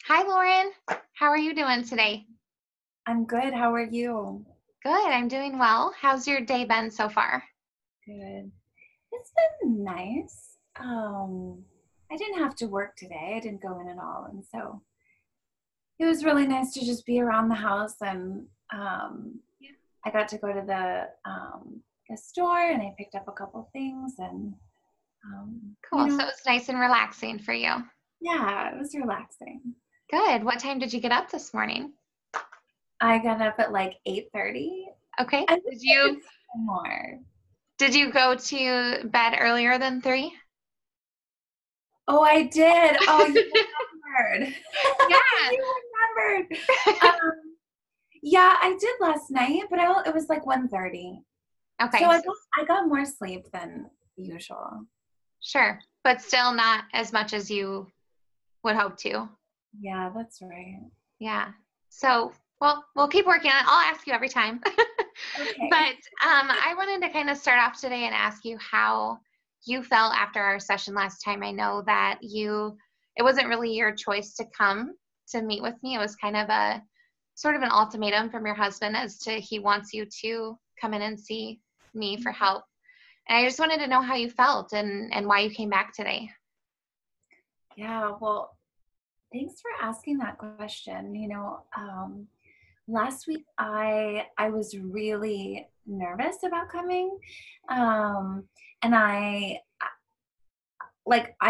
Hi, Lauren. How are you doing today? I'm good. How are you? Good. I'm doing well. How's your day been so far? Good. It's been nice. I didn't have to work today. I didn't go in at all, and so it was really nice to just be around the house. And Yeah. I got to go to the store, and I picked up a couple things, and um, you Cool. So know, it's nice and relaxing for you. yeah, it was relaxing. Good. What time did you get up this morning? I got up at like 8:30. Okay. I wish Did I you could sleep more. did you go to bed earlier than 3? Oh, I did. Oh, you remembered. Yeah. You remembered. Um, yeah, I did last night, but it was like 1:30. So Okay. So I got more sleep than usual. sure, but still not as much as you would hope to. Yeah, that's right. Yeah. So, well, we'll keep working on it. I'll ask you every time. Okay. But I wanted to kind of start off today and ask you how you felt after our session last time. I know that it wasn't really your choice to come to meet with me. It was kind of a sort of an ultimatum from your husband as to he wants you to come in and see me for help. And I just wanted to know how you felt and why you came back today. Yeah, well, thanks for asking that question. Last week I was really nervous about coming. And I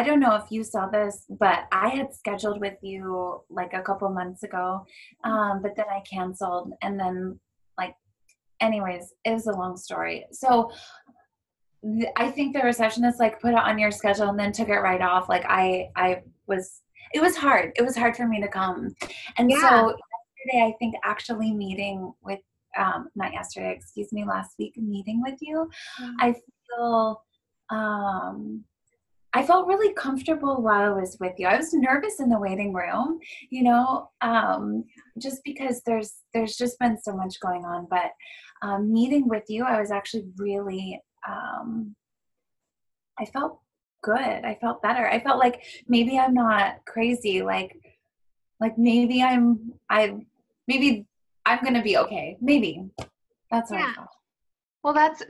don't know if you saw this, but I had scheduled with you like a couple months ago, but then I canceled, and then like, anyways, it was a long story. So I think the receptionist like put it on your schedule and then took it right off. I was, it was hard. It was hard for me to come, and Yeah. so yesterday I think actually meeting with, not yesterday, excuse me, last week meeting with you, I feel. Um, I felt really comfortable while I was with you. I was nervous in the waiting room, you know, just because there's just been so much going on. But meeting with you, I was actually really, I felt good. I felt better. I felt like maybe I'm not crazy. Like maybe I'm gonna be okay. Maybe that's how I Yeah. felt. Well, that's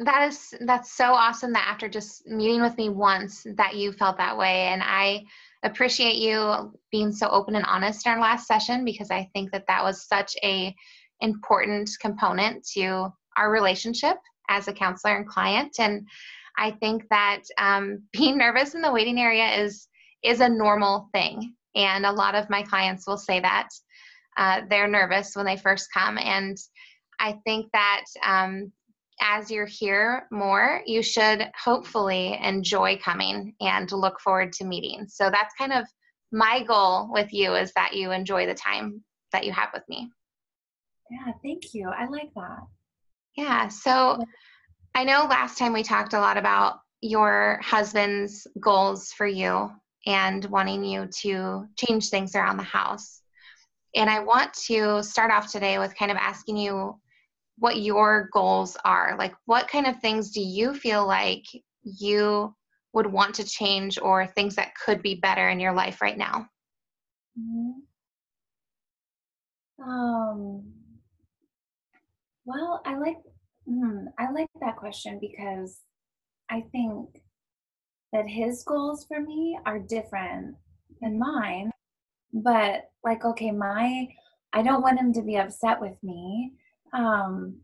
so awesome that after just meeting with me once that you felt that way. And I appreciate you being so open and honest in our last session because I think that that was such a important component to our relationship as a counselor and client. And I think that being nervous in the waiting area is a normal thing. And a lot of my clients will say that they're nervous when they first come. And I think that as you're here more, you should hopefully enjoy coming and look forward to meeting. So that's kind of my goal with you is that you enjoy the time that you have with me. Yeah, thank you. I like that. Yeah. So I know last time we talked a lot about your husband's goals for you and wanting you to change things around the house. And I want to start off today with kind of asking you what your goals are. Like, what kind of things do you feel like you would want to change or things that could be better in your life right now? Mhm. Um, well, I like that question because I think that his goals for me are different than mine. But like, okay, I don't want him to be upset with me. Um,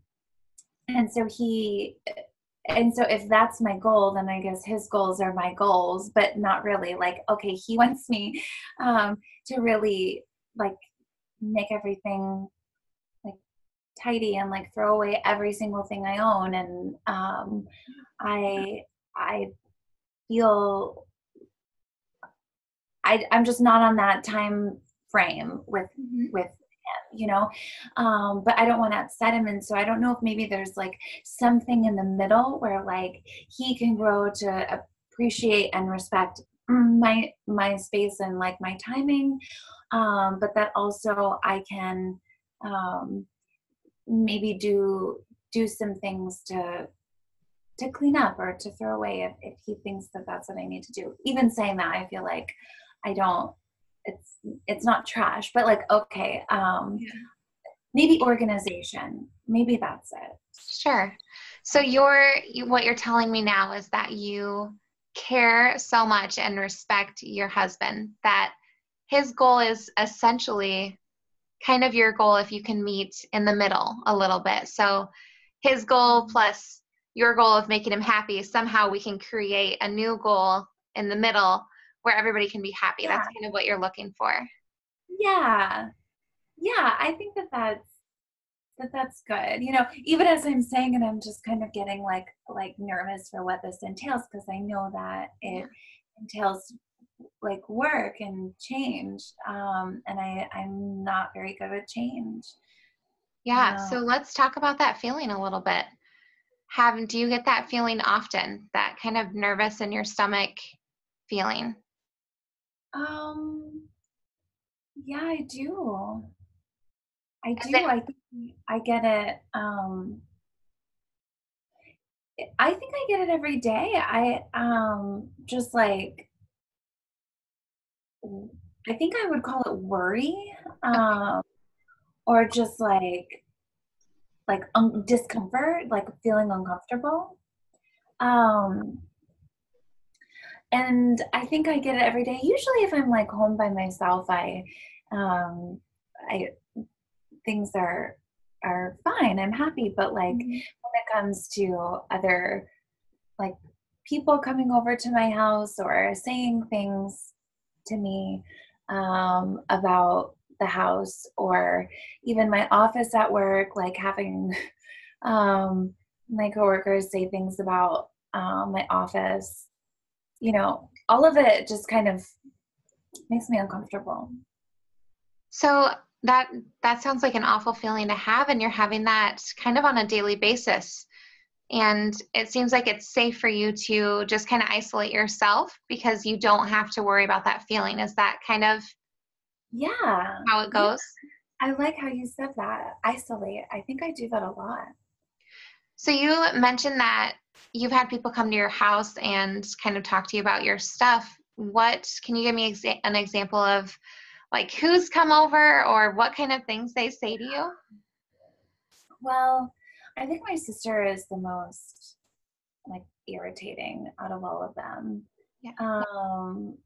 and so and so if that's my goal, then I guess his goals are my goals, but not really. Like, okay, he wants me to really like make everything like tidy and like throw away every single thing I own. And I I feel I'm just not on that time frame Mhm. with him, but I don't want to upset him. And so I don't know if maybe there's like something in the middle where like he can grow to appreciate and respect my space and like my timing, but that also I can um, maybe do some things to clean up or to throw away if he thinks that that's what I need to do. Even saying that, I feel like I don't. it's not trash, but like, okay, Yeah. maybe organization. Maybe that's it. Sure. So what you're telling me now is that you care so much and respect your husband that his goal is essentially kind of your goal if you can meet in the middle a little bit. So his goal plus your goal of making him happy, somehow we can create a new goal in the middle where everybody can be happy. Yeah. That's kind of what you're looking for. Yeah. Yeah. I think that's good. Even as I'm saying it, I'm just kind of getting like nervous for what this entails because I know that Yeah. it entails like work and change. And I'm not very good at change. Yeah. Um, So let's talk about that feeling a little bit. Do you get that feeling often, that kind of nervous in your stomach feeling? um, yeah, I do. I Is do. it I think I get it. I think I get it every day. I just like I think I would call it worry, okay? um, or just like discomfort, like feeling uncomfortable. Um, and I think I get it every day. Usually, if I'm like home by myself, um, I things are fine. I'm happy. But like when Mhm. it comes to other like people coming over to my house or saying things to me about the house or even my office at work, like having um, my coworkers say things about my office, all of it just kind of makes me uncomfortable. So that that sounds like an awful feeling to have, and you're having that kind of on a daily basis. And it seems like it's safe for you to just kind of isolate yourself because you don't have to worry about that feeling. Is that kind of Yeah, how it yeah. goes? I like how you said that. Isolate. I think I do that a lot. So you mentioned that you've had people come to your house and kind of talk to you about your stuff. What can you give me an example of like who's come over or what kind of things they say to you? Well, I think my sister is the most like irritating out of all of them. Yeah. Um,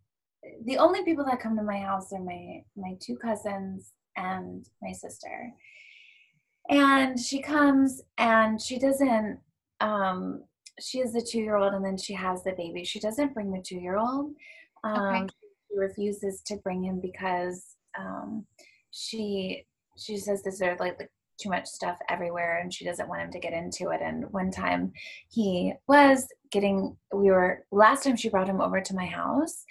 the only people that come to my house are my two cousins and my sister. And she comes and she doesn't she is the 2-year-old and then she has the baby. She doesn't bring the 2-year-old. Okay. She refuses to bring him because she she says there's like too much stuff everywhere and she doesn't want him to get into it. And one time he was last time she brought him over to my house,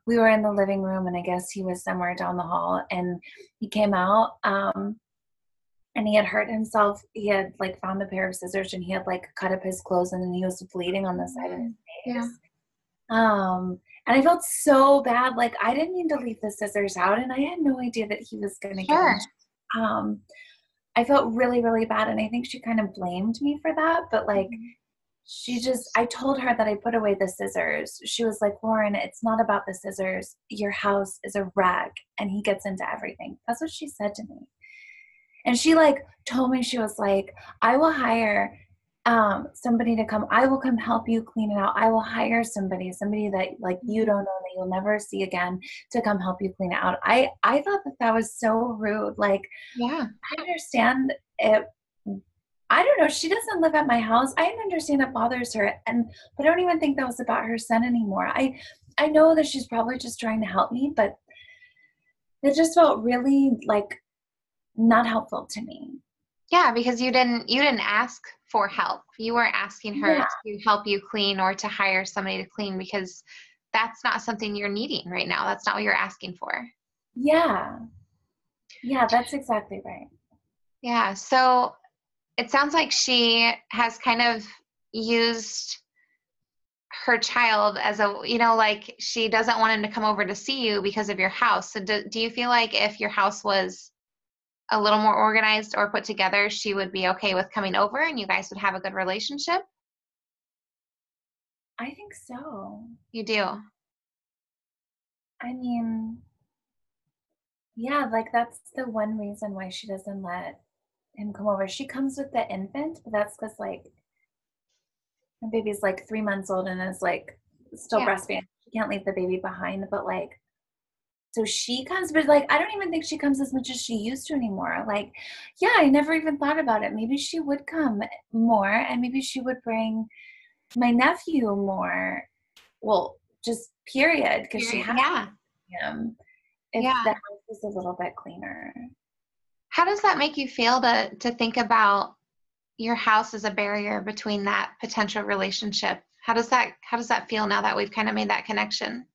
we were in the living room and I guess he was somewhere down the hall and he came out and he had hurt himself. He had like found a pair of scissors and he had like cut up his clothes and then he was bleeding on the side of his Yeah. face. And I felt so bad. Like I didn't mean to leave the scissors out and I had no idea that he was going to get Sure. into I felt really, really bad. And I think she kind of blamed me for that. But like, Mhm. I told her that I put away the scissors. She was like, Lauren, it's not about the scissors. Your house is a wreck and he gets into everything. That's what she said to me. And she like told me, she was like, I will hire somebody to come. I will come help you clean it out. I will hire somebody that like you don't know that you'll never see again to come help you clean it out. I thought that was so rude. Like Yeah. I understand it. I don't know. She doesn't live at my house. I understand it bothers her, but I don't even think that was about her son anymore. I know that she's probably just trying to help me, but it just felt really like not helpful to me. Yeah, because you didn't ask for help. You weren't asking her Yeah, to help you clean or to hire somebody to clean because that's not something you're needing right now. That's not what you're asking for. yeah, yeah. That's exactly right. Yeah. So it sounds like she has kind of used her child as like she doesn't want him to come over to see you because of your house. So do you feel like if your house was a little more organized or put together, she would be okay with coming over and you guys would have a good relationship? I think so. You do. I mean, Yeah, like that's the one reason why she doesn't let him come over. She comes with the infant, but that's because like my baby's like 3 months old and is like still Yeah. breastfeeding. She can't leave the baby behind, but like so she comes, but like I don't even think she comes as much as she used to anymore. Like, yeah, I never even thought about it. Maybe she would come more, and maybe she would bring my nephew more. Well, just period, because she has Yeah. him. If Yeah. the house is a little bit cleaner. How does that make you feel to think about your house as a barrier between that potential relationship? How does that feel now that we've kind of made that connection?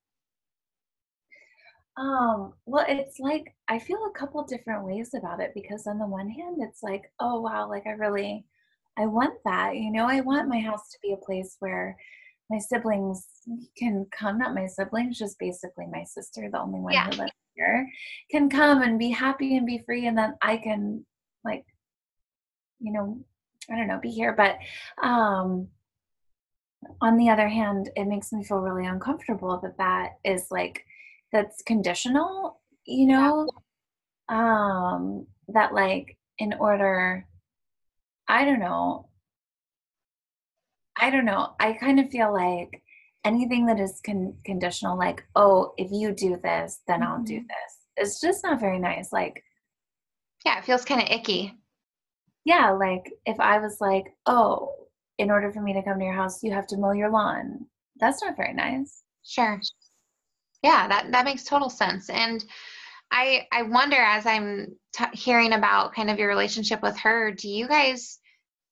Well, it's like I feel a couple different ways about it because on the one hand, it's like, oh wow, like I want that, I want my house to be a place where my siblings can come, not my siblings, just basically my sister, the only one Yeah. who lives here, can come and be happy and be free, and then I can like, you know, I don't know, be here. But um on the other hand, it makes me feel really uncomfortable that that is like that's conditional, that like in order, I don't know, I kind of feel like anything that is conditional, like, oh, if you do this, then I'll do Mhm. this. It's just not very nice. Like, Yeah, it feels kind of icky. yeah, like if I was like, oh, in order for me to come to your house, you have to mow your lawn. That's not very nice. Sure. Yeah, that makes total sense. And I wonder, as I'm hearing about kind of your relationship with her, do you guys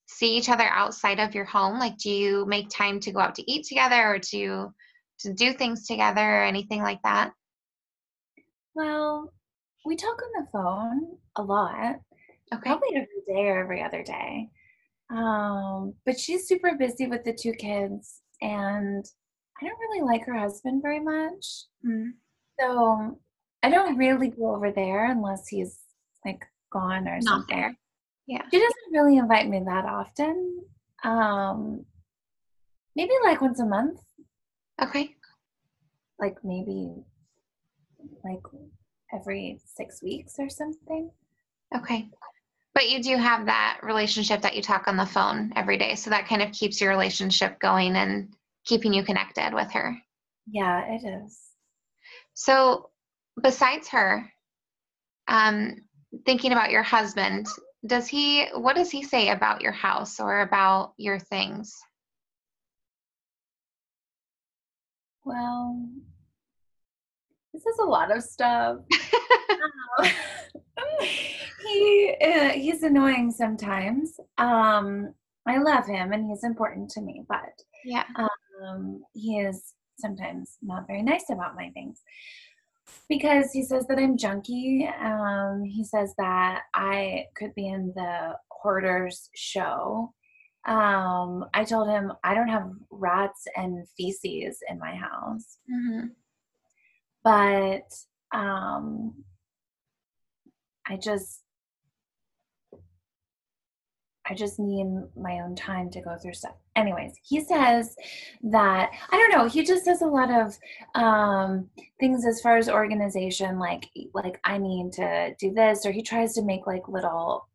see each other outside of your home? Like, do you make time to go out to eat together, or to do things together, or anything like that? Well, we talk on the phone a lot, Okay. probably every day or every other day. But she's super busy with the two kids, and I don't really like her husband very much. Mm, So I okay. don't really go over there unless he's like gone or Not something. there. Yeah. She doesn't really invite me that often. Maybe like once a month, Okay. like maybe like every 6 weeks or something. Okay. But you do have that relationship that you talk on the phone every day, so that kind of keeps your relationship going and keeping you connected with her. Yeah, it is. So, besides her, um, thinking about your husband, what does he say about your house or about your things? Well, this is a lot of stuff. He's annoying sometimes. I love him and he's important to me, but Yeah. he is sometimes not very nice about my things because he says that I'm junky. He says that I could be in the hoarders show. I told him I don't have rats and feces in my house, Hmm. but um, I just I just need my own time to go through stuff. Anyways, he says that I don't know. He just does a lot of things as far as organization, like I need to do this, or he tries to make like little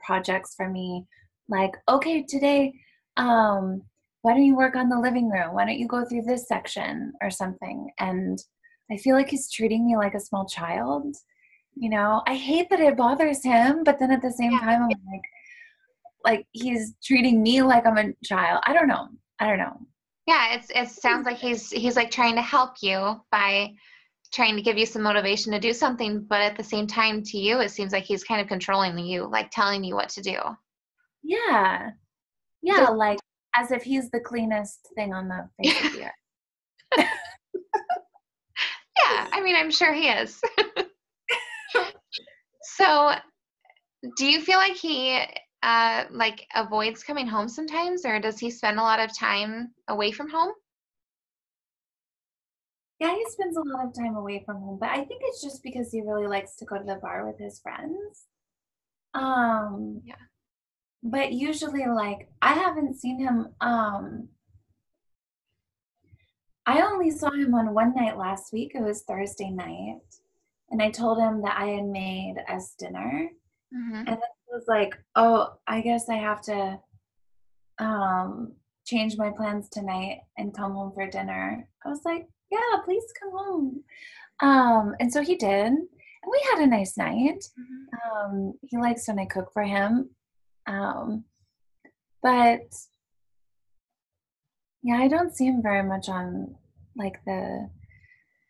projects for me. Like, okay, today, why don't you work on the living room? Why don't you go through this section or something? And I feel like he's treating me like a small child. I hate that it bothers him, but then at the same Yeah. time, I'm like he's treating me like I'm a child. I don't know. I don't know. Yeah, it sounds like he's like trying to help you by trying to give you some motivation to do something, but at the same time to you it seems like he's kind of controlling you, like telling you what to do. Yeah. Yeah, Does like as if he's the cleanest thing on the face of the earth. Yeah, I mean, I'm sure he is. So, do you feel like he like avoids coming home sometimes, or does he spend a lot of time away from home? Yeah, he spends a lot of time away from home, but I think it's just because he really likes to go to the bar with his friends. Um, Yeah. but usually like I haven't seen him I only saw him on one night last week. It was Thursday night. and I told him that I had made us dinner. Mm-hmm. And then he was like, oh, I guess I have to change my plans tonight and come home for dinner. I was like, yeah, please come home. And so he did. And we had a nice night. He likes when I cook for him. But yeah, I don't see him very much on like the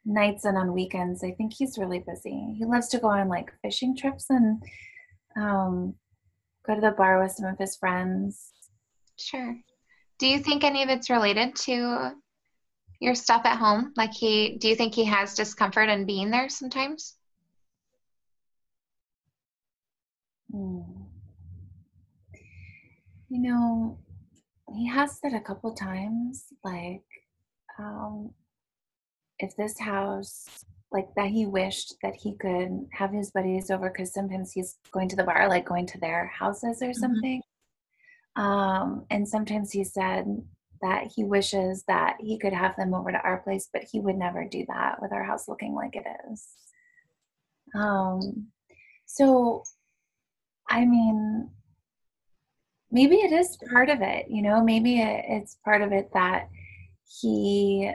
nights and on weekends. I think he's really busy. He loves to go on like fishing trips and um, go to the bar with some of his friends. Sure. Do you think any of it's related to your stuff at home? Like do you think he has discomfort in being there sometimes? Hmm. You know, he has said a couple times, like, um, if this house, like that he wished that he could have his buddies over because sometimes he's going to the bar, like going to their houses or Mm-hmm. something. And sometimes he said that he wishes that he could have them over to our place, but he would never do that with our house looking like it is. Um, so, I mean, maybe it is part of it, maybe it's part of it that he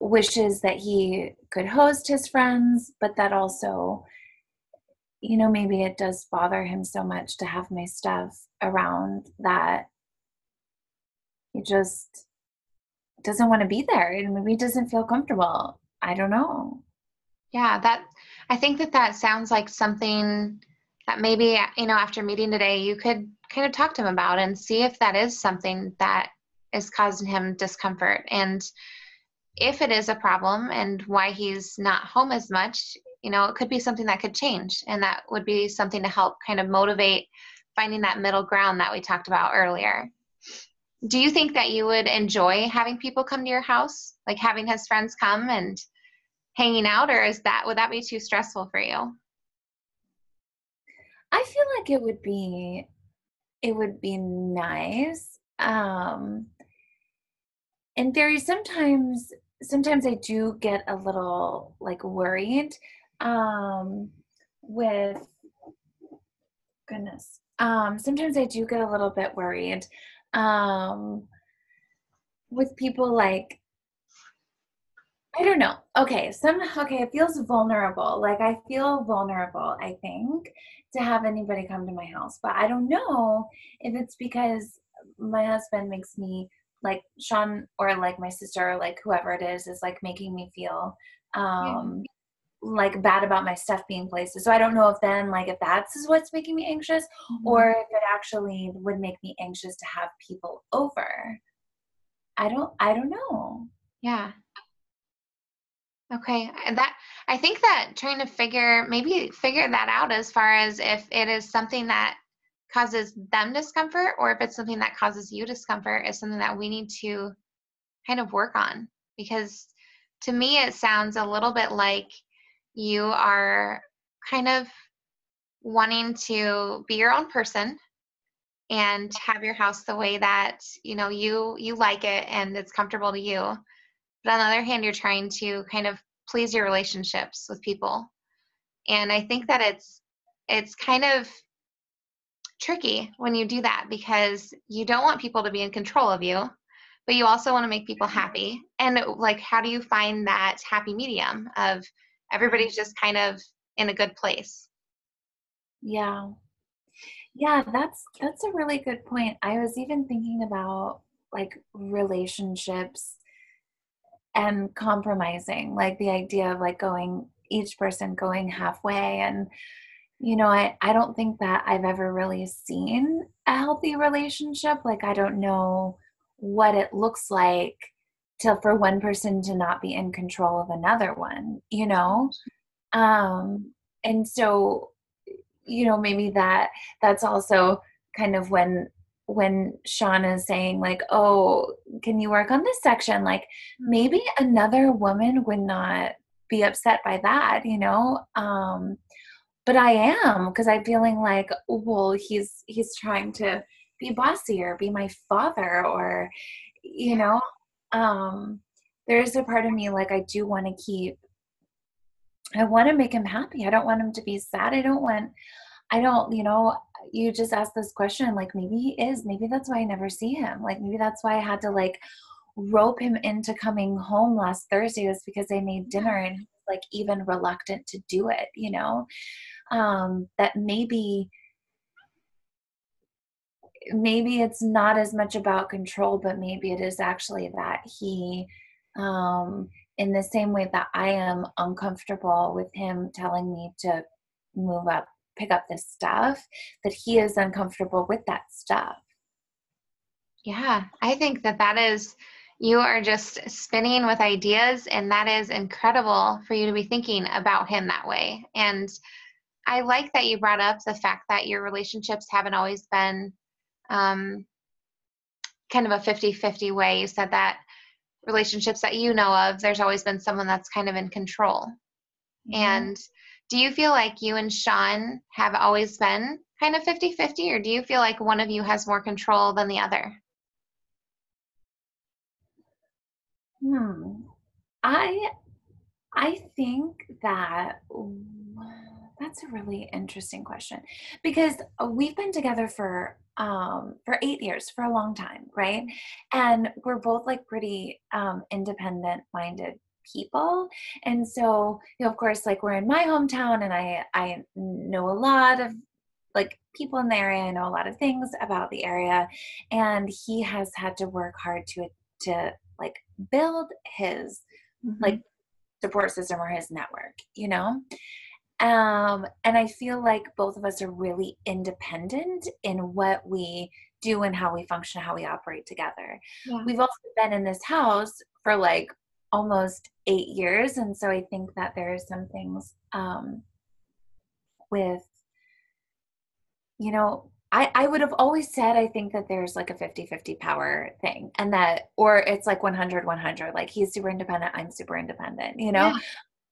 wishes that he could host his friends, but that also, maybe it does bother him so much to have my stuff around that he just doesn't want to be there and maybe doesn't feel comfortable. I don't know. Yeah, I think that sounds like something that maybe, after meeting today, you could kind of talk to him about and see if that is something that is causing him discomfort. And if it is a problem and why he's not home as much, it could be something that could change. And that would be something to help kind of motivate finding that middle ground that we talked about earlier. Do you think that you would enjoy having people come to your house, like having his friends come and hanging out, or would that be too stressful for you? I feel like it would be nice. In theory, sometimes I do get a little like worried um with goodness. Sometimes I do get a little bit worried um with people like I don't know. Okay, it feels vulnerable. Like I feel vulnerable, I think, to have anybody come to my house. But I don't know if it's because my husband makes me like Sean or like my sister or like whoever it is like making me feel Yeah. um like bad about my stuff being places. So I don't know if then like if that's is what's making me anxious Mhm. or if it actually would make me anxious to have people over. I don't know. Yeah. Okay. And I think that trying to figure that out as far as if it is something that causes them discomfort or if it's something that causes you discomfort is something that we need to kind of work on. Because to me, it sounds a little bit like you are kind of wanting to be your own person and have your house the way that you like it and it's comfortable to you. But on the other hand, you're trying to kind of please your relationships with people. And I think that it's kind of tricky when you do that because you don't want people to be in control of you, but you also want to make people happy. And like, how do you find that happy medium of everybody's just kind of in a good place? Yeah. Yeah, that's a really good point. I was even thinking about like relationships and compromising, like the idea of like going each person going halfway and I don't think that I've ever really seen a healthy relationship. Like I don't know what it looks like for one person to not be in control of another one. Um and so maybe that's also kind of when Sean is saying like, "Oh, can you work on this section?" Like maybe another woman would not be upset by that. But I am because I'm feeling like, well, he's trying to be bossy or be my father or you Yeah. know, um, there's a part of me like I do want to keep I want to make him happy. I don't want him to be sad. I don't, you just asked this question, like maybe he is, maybe that's why I never see him. Like maybe that's why I had to like rope him into coming home last Thursday, was because I made dinner and he was like even reluctant to do it, that maybe it's not as much about control, but maybe it is actually that he, in the same way that I am uncomfortable with him telling me to move up, pick up this stuff, that he is uncomfortable with that stuff. Yeah, I think that is, you are just spinning with ideas, and that is incredible for you to be thinking about him that way. And I like that you brought up the fact that your relationships haven't always been um, kind of a 50-50 way. You said that relationships that you know of, there's always been someone that's kind of in control. Mm-hmm. And do you feel like you and Sean have always been kind of 50-50, or do you feel like one of you has more control than the other? Hmm. I I think that that's a really interesting question, because we've been together for 8 years, for a long time, right? And we're both like pretty independent minded people. And so, of course, like we're in my hometown, and I know a lot of like people in the area. I know a lot of things about the area, and he has had to work hard to like build his Mm-hmm. like support system or his network. And I feel like both of us are really independent in what we do and how we function, how we operate together. Yeah. We've also been in this house for like almost 8 years. And so I think that there are some things with, I would have always said, I think that there's like a 50-50 power thing, and that, or it's like 100-100, like he's super independent, I'm super independent. Yeah.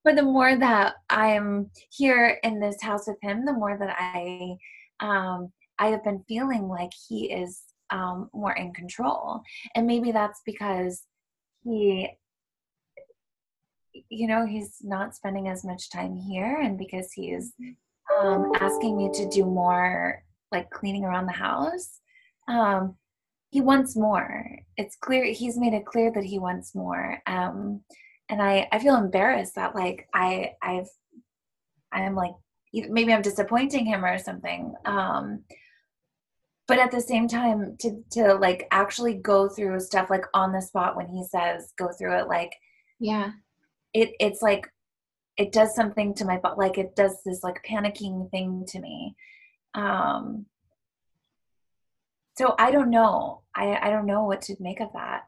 But the more that I'm here in this house with him, the more that I have been feeling like he is more in control. And maybe that's because he, he's not spending as much time here, and because he is asking me to do more like cleaning around the house. Um, he wants more. It's clear, he's made it clear that he wants more. And I feel embarrassed that like I'm like, maybe I'm disappointing him or something. But at the same time, to like actually go through stuff like on the spot when he says go through it, like Yeah. it's like it does something to my butt, like it does this like panicking thing to me. Um, so I don't know. I don't know what to make of that.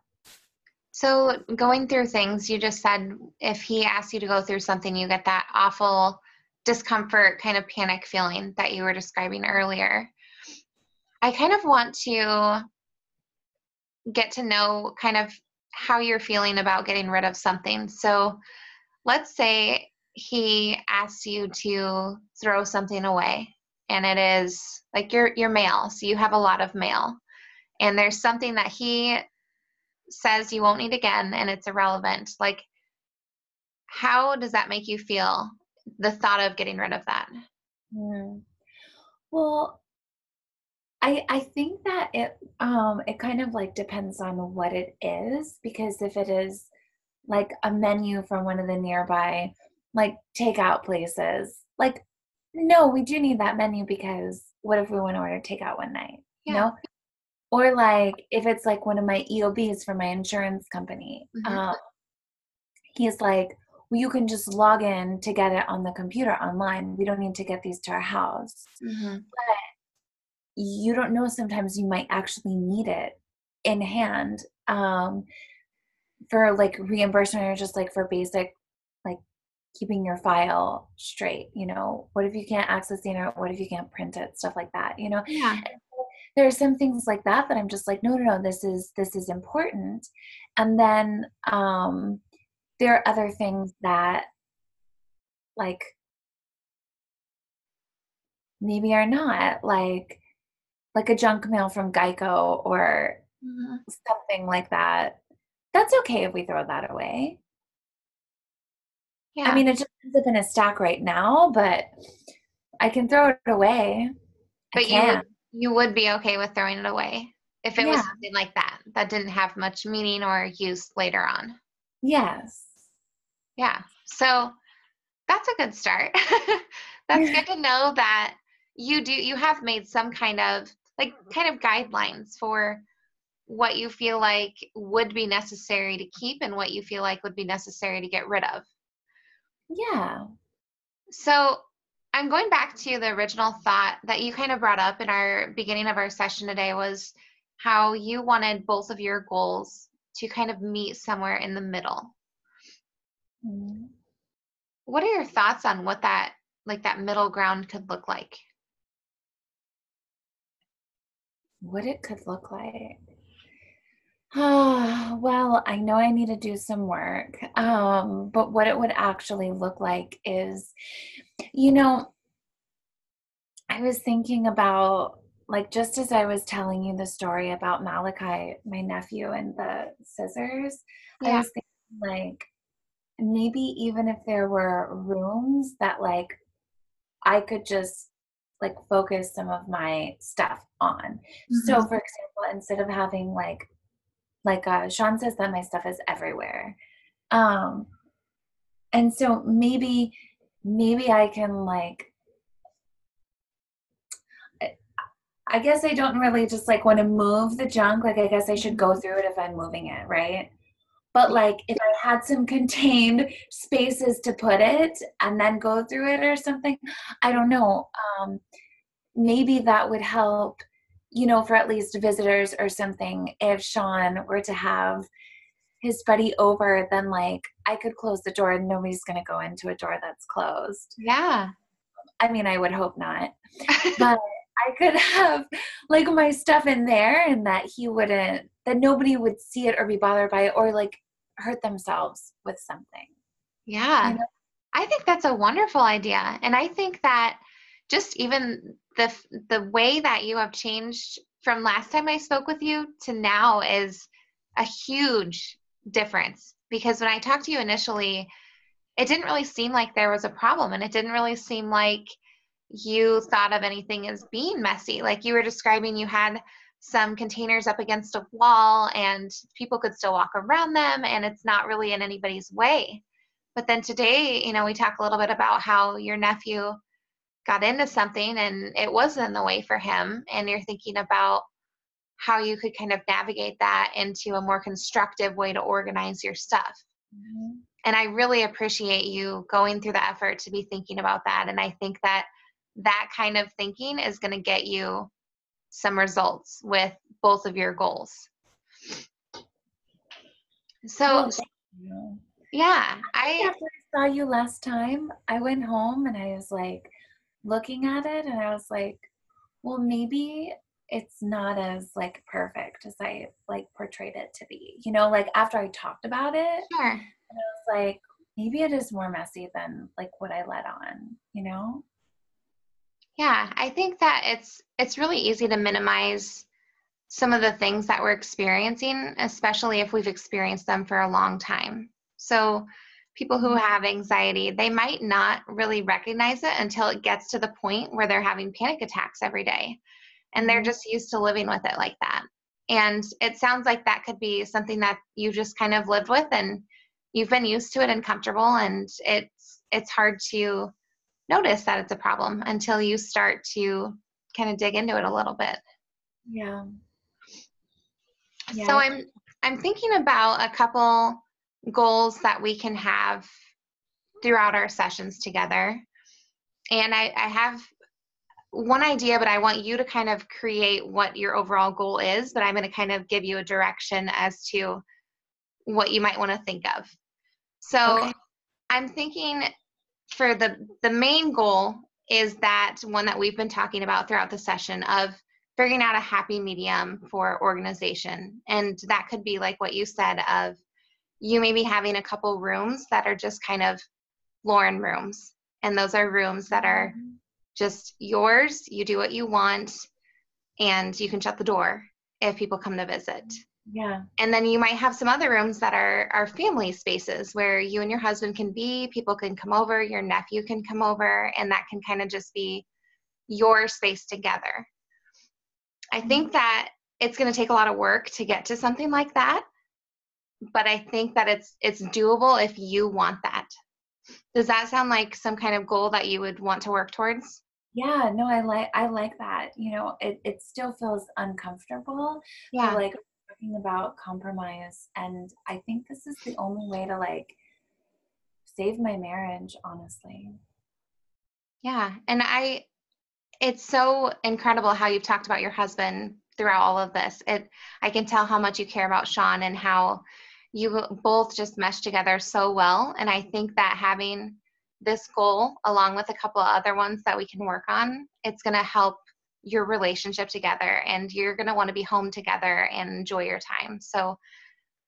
So going through things, you just said if he asks you to go through something, you get that awful discomfort, kind of panic feeling that you were describing earlier. I kind of want to get to know kind of how you're feeling about getting rid of something. So let's say he asks you to throw something away, and it is like your mail. So you have a lot of mail, and there's something that he says you won't need again, and it's irrelevant. Like, how does that make you feel, the thought of getting rid of that? Hmm. Well, I think that it kind of like depends on what it is, because if it is like a menu from one of the nearby like takeout places, like no, we do need that menu, because what if we want to order takeout one night, you Yeah. know? Or like if it's like one of my EOBs for my insurance company, Hmm. he's like, well, you can just log in to get it on the computer online. We don't need to get these to our house. Hmm. You don't know, sometimes you might actually need it in hand, for like reimbursement, or just like for basic like keeping your file straight. What if you can't access the internet? What if you can't print it? Stuff like that. Yeah. And there are some things like that I'm just like, no, no, no, this is important. And then there are other things that like maybe are not, like a junk mail from Geico or Hmm. something like that. That's okay if we throw that away. I Yeah. mean, it just ends up in a stack right now, but I can throw it away. I But can. you would be okay with throwing it away if it was Yeah. something like that that didn't have much meaning or use later on. Yes. Yeah. So that's a good start. That's good to know that you have made some kind of guidelines for what you feel like would be necessary to keep and what you feel like would be necessary to get rid of. Yeah. So I'm going back to the original thought that you kind of brought up in our beginning of our session today was how you wanted both of your goals to kind of meet somewhere in the middle. Mhm. What are your thoughts on what that middle ground could look like? What it could look like. Well, I know I need to do some work. But what it would actually look like is, you know, I was thinking about, like, just as I was telling you the story about Malachi, my nephew, and the scissors, I Yeah. was thinking, like, maybe even if there were rooms that, like, I could just, like, focus some of my stuff on. So, Mhm. for example, instead of having, Sean says that my stuff is everywhere. Um, and so maybe I can, like, I guess I don't really just, like, wanna move the junk, like, I guess I should go Mhm. through it if I'm moving it, right? But, Yeah. like, if I had some contained spaces to put it and then go through it or something, I don't know, maybe that would help, for at least visitors or something. If Sean were to have his buddy over, then, like, I could close the door and nobody's gonna go into a door that's closed. Yeah. I mean, I would hope not. But I could have, like, my stuff in there and that nobody would see it or be bothered by it or, like, hurt themselves with something, you Yeah. know? I think that's a wonderful idea. And I think that just even the way that you have changed from last time I spoke with you to now is a huge difference. Because when I talked to you initially, it didn't really seem like there was a problem and it didn't really seem like you thought of anything as being messy. Like you were describing, you had some containers up against a wall and people could still walk around them and it's not really in anybody's way. But then today, we talk a little bit about how your nephew got into something and it wasn't in the way for him. And you're thinking about how you could kind of navigate that into a more constructive way to organize your stuff. Mhm. And I really appreciate you going through the effort to be thinking about that. And I think that that kind of thinking is going to get you some results with both of your goals. So, Well, thank you. yeah, I think after I saw you last time, I went home and I was, like, looking at it and I was like, "Well, maybe it's not as, like, perfect as I, like, portrayed it to be." Like, after I talked about it, sure. and I was like, maybe it is more messy than, like, what I let on, you know? Yeah, I think that it's really easy to minimize some of the things that we're experiencing, especially if we've experienced them for a long time. So, people who Mhm. have anxiety, they might not really recognize it until it gets to the point where they're having panic attacks every day and they're Mhm. just used to living with it like that. And it sounds like that could be something that you just kind of lived with and you've been used to it and comfortable and it's hard to notice that it's a problem until you start to kind of dig into it a little bit. Yeah. Yeah, So I'm thinking about a couple goals that we can have throughout our sessions together. And I have one idea, but I want you to kind of create what your overall goal is, but I'm going to kind of give you a direction as to what you might want to think of. So okay. I'm thinking for the main goal is that one that we've been talking about throughout the session of figuring out a happy medium for organization. And that could be like what you said of you maybe having a couple rooms that are just kind of Lauren rooms. And those are rooms that are Mhm. just yours. You do what you want and you can shut the door if people come to visit. Yeah. And then you might have some other rooms that are family spaces where you and your husband can be, people can come over, your nephew can come over, and that can kind of just be your space together. I think that it's going to take a lot of work to get to something like that, but I think that it's doable if you want that. Does that sound like some kind of goal that you would want to work towards? Yeah, no, I like that. You know, it still feels uncomfortable, but Yeah. like talking about compromise, and I think this is the only way to like save my marriage, honestly. Yeah. And it's so incredible how you've talked about your husband throughout all of this. I can tell how much you care about Sean and how you both just mesh together so well. And I think that having this goal, along with a couple of other ones that we can work on, it's going to help your relationship together, and you're going to want to be home together and enjoy your time. So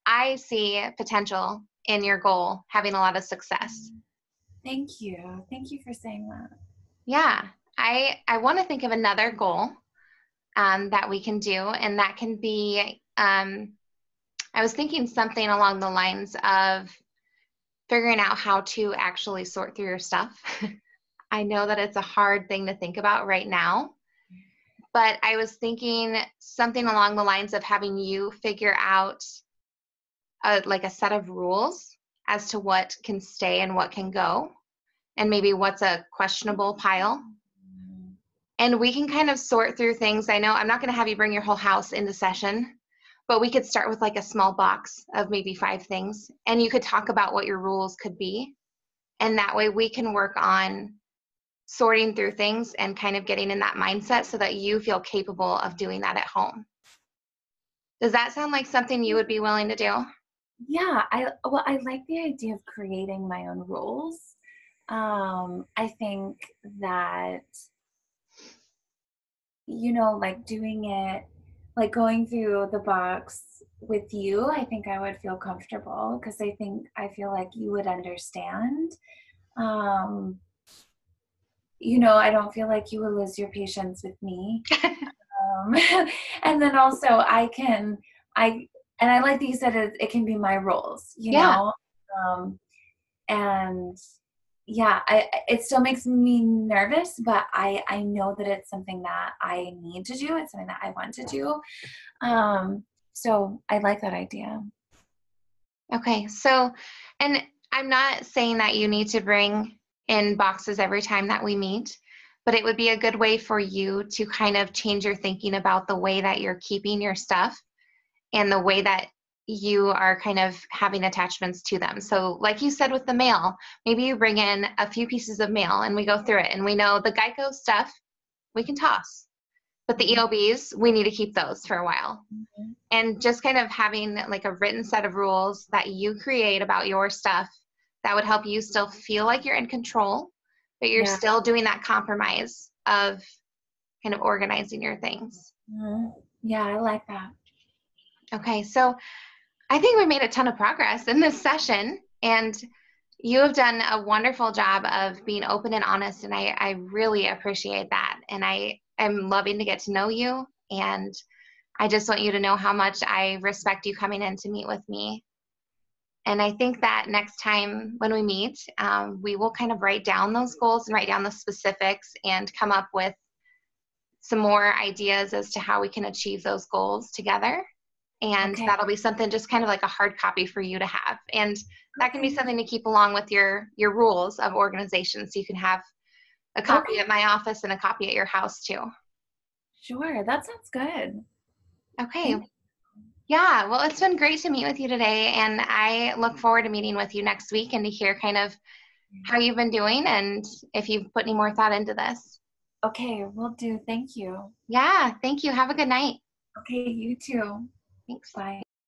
I see potential in your goal having a lot of success. Thank you. Thank you for saying that. Yeah. I want to think of another goal that we can do, and that can be I was thinking something along the lines of figuring out how to actually sort through your stuff. I know that it's a hard thing to think about right now, but I was thinking something along the lines of having you figure out like a set of rules as to what can stay and what can go, and maybe what's a questionable pile. And we can kind of sort through things. I know I'm not going to have you bring your whole house into session, but we could start with like a small box of maybe 5 things, and you could talk about what your rules could be. And that way we can work on sorting through things and kind of getting in that mindset so that you feel capable of doing that at home. Does that sound like something you would be willing to do? Yeah, I like the idea of creating my own rules. I think that, you know, like doing it, like going through the box with you, I think I would feel comfortable because I feel like you would understand. Um, you know, I don't feel like you would lose your patience with me. Um, and then also I, and I like that you said it can be my roles, you Yeah. know? Um, and yeah, it still makes me nervous, but I know that it's something that I need to do. It's something that I want to do. So I like that idea. Okay. So, and I'm not saying that you need to bring in boxes every time that we meet, but it would be a good way for you to kind of change your thinking about the way that you're keeping your stuff and the way that you are kind of having attachments to them. So, like you said with the mail, maybe you bring in a few pieces of mail and we go through it, and we know the Geico stuff we can toss, but the Mhm. EOBs, we need to keep those for a while. Mhm. And just kind of having like a written set of rules that you create about your stuff that would help you still feel like you're in control, but you're Yeah. still doing that compromise of kind of organizing your things. Mhm. Yeah, I like that. Okay, so I think we made a ton of progress in this session, and you have done a wonderful job of being open and honest, and I really appreciate that. And I am loving to get to know you, and I just want you to know how much I respect you coming in to meet with me. And I think that next time when we meet, we will kind of write down those goals and write down the specifics and come up with some more ideas as to how we can achieve those goals together. And Okay. that'll be something just kind of like a hard copy for you to have. And that can be Okay. something to keep along with your rules of organization. So you can have a copy Okay. at my office and a copy at your house too. Sure. That sounds good. Okay. Thank Yeah. Well, it's been great to meet with you today. And I look forward to meeting with you next week and to hear kind of you. how you've been doing and if you've put any more thought into this. Okay, will do. Thank you. Yeah. Thank you. Have a good night. Okay, you too. Thanks. Bye.